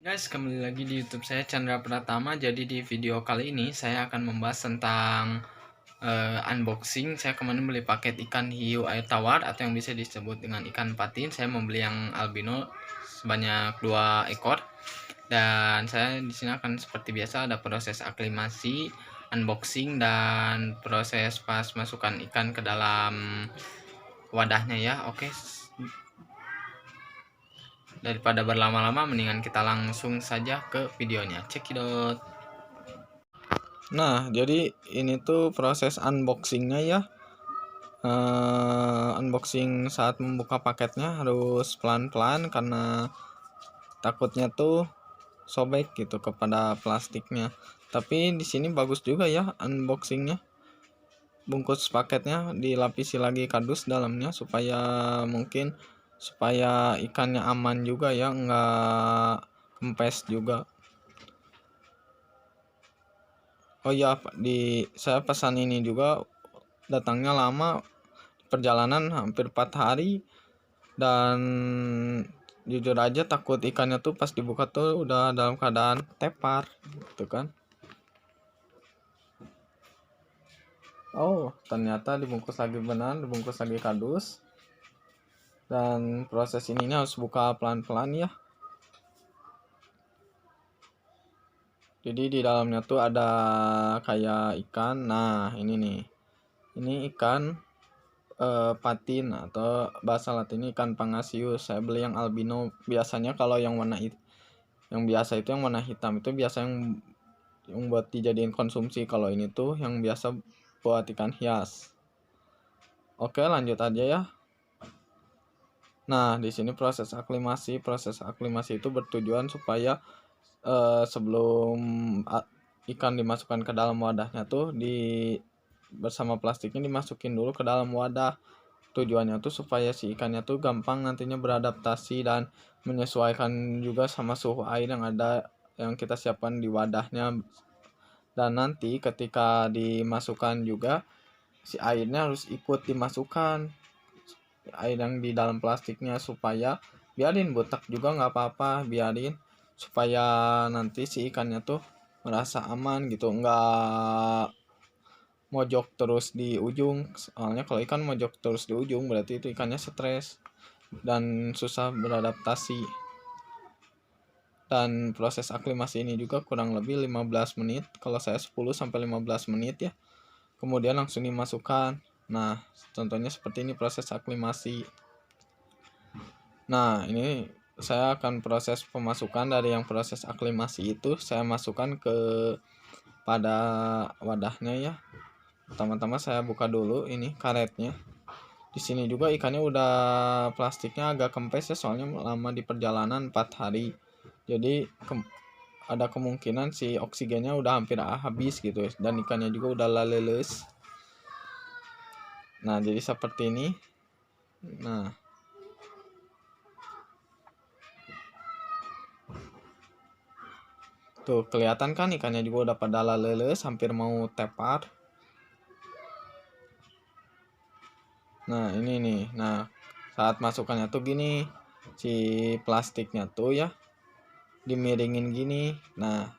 Guys, kembali lagi di YouTube saya Chandra Pratama. Jadi di video kali ini saya akan membahas tentang unboxing. Saya kemarin beli paket ikan hiu air tawar atau yang bisa disebut dengan ikan patin. Saya membeli yang albino sebanyak 2 ekor. Dan saya di sini akan seperti biasa ada proses aklimasi, unboxing dan proses pas masukkan ikan ke dalam wadahnya ya. Oke. Daripada berlama-lama mendingan kita langsung saja ke videonya. Cekidot. Nah, jadi ini tuh proses unboxingnya ya. Unboxing saat membuka paketnya harus pelan-pelan karena takutnya tuh sobek gitu kepada plastiknya. Tapi di sini bagus juga ya unboxingnya. Bungkus paketnya dilapisi lagi kardus dalamnya supaya ikannya aman juga ya, nggak kempes juga. Oh iya, saya pesan ini juga datangnya lama, perjalanan hampir 4 hari, dan jujur aja takut ikannya tuh pas dibuka tuh udah dalam keadaan tepar gitu kan. Oh, ternyata dibungkus lagi benar, dibungkus lagi kardus. Dan proses ini harus buka pelan-pelan ya. Jadi di dalamnya tuh ada kayak ikan. Nah, ini nih. Ini ikan patin atau bahasa latinnya ikan pangasius. Saya beli yang albino. Biasanya kalau yang biasa itu yang warna hitam itu biasa yang buat dijadiin konsumsi. Kalau ini tuh yang biasa buat ikan hias. Oke, lanjut aja ya. Nah, di sini proses aklimasi. Proses aklimasi itu bertujuan supaya sebelum ikan dimasukkan ke dalam wadahnya tuh bersama plastiknya dimasukin dulu ke dalam wadah. Tujuannya tuh supaya si ikannya tuh gampang nantinya beradaptasi dan menyesuaikan juga sama suhu air yang kita siapkan di wadahnya. Dan nanti ketika dimasukkan juga si airnya harus ikut dimasukkan, air yang di dalam plastiknya, supaya biarin butek juga nggak apa-apa, biarin supaya nanti si ikannya tuh merasa aman gitu, nggak mojok terus di ujung. Soalnya kalau ikan mojok terus di ujung berarti itu ikannya stres dan susah beradaptasi. Dan proses aklimasi ini juga kurang lebih 15 menit, kalau saya 10 sampai 15 menit ya. Kemudian langsung dimasukkan. Nah, contohnya seperti ini proses aklimasi. Nah, ini saya akan proses pemasukan dari yang proses aklimasi itu saya masukkan pada wadahnya ya. Pertama-tama saya buka dulu ini karetnya. Di sini juga ikannya udah plastiknya agak kempes ya, soalnya lama di perjalanan 4 hari. Jadi ada kemungkinan si oksigennya udah hampir habis gitu ya, dan ikannya juga udah leles. Nah, jadi seperti ini. Nah, tuh kelihatan kan ikannya juga udah pada leles, hampir mau tepar. Nah, ini nih. Nah, saat masukannya tuh gini, si plastiknya tuh ya dimiringin gini. Nah,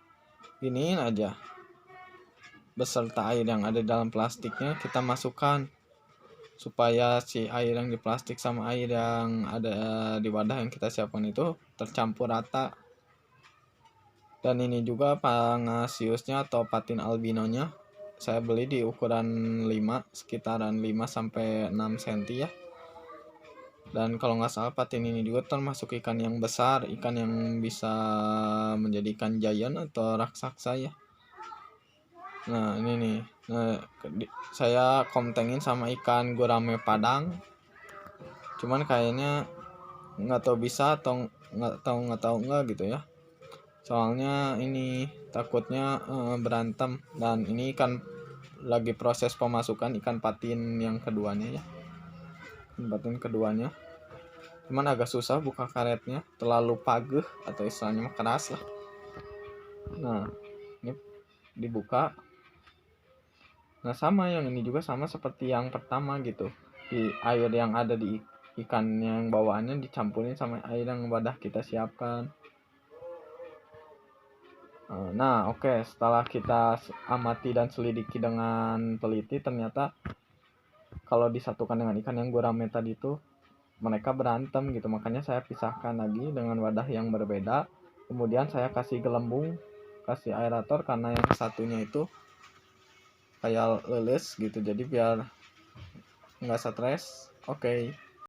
giniin aja beserta air yang ada dalam plastiknya kita masukkan, supaya si air yang di plastik sama air yang ada di wadah yang kita siapkan itu tercampur rata. Dan ini juga pangasiusnya atau patin albinonya saya beli di ukuran 5, sekitaran 5 sampai 6 cm ya. Dan kalau nggak salah patin ini juga termasuk ikan yang besar, ikan yang bisa menjadi ikan giant atau raksasa ya. Nah, ini nih. Nah, saya komtengin sama ikan gurame padang. Cuman kayaknya nggak tahu bisa atau nggak tahu nggak gitu ya. Soalnya ini takutnya berantem. Dan ini ikan lagi proses pemasukan ikan patin yang keduanya ya. Ikan patin keduanya. Cuman agak susah buka karetnya, terlalu pageh atau istilahnya keras lah. Nah, ini dibuka. Nah, sama yang ini juga sama seperti yang pertama gitu. Di air yang ada di ikan yang bawaannya dicampurin sama air yang wadah kita siapkan. Nah, oke, setelah kita amati dan selidiki dengan teliti, ternyata kalau disatukan dengan ikan yang gurame tadi itu mereka berantem gitu. Makanya saya pisahkan lagi dengan wadah yang berbeda. Kemudian saya kasih gelembung, kasih aerator karena yang satunya itu kayak leles gitu. Jadi biar nggak stres. Oke.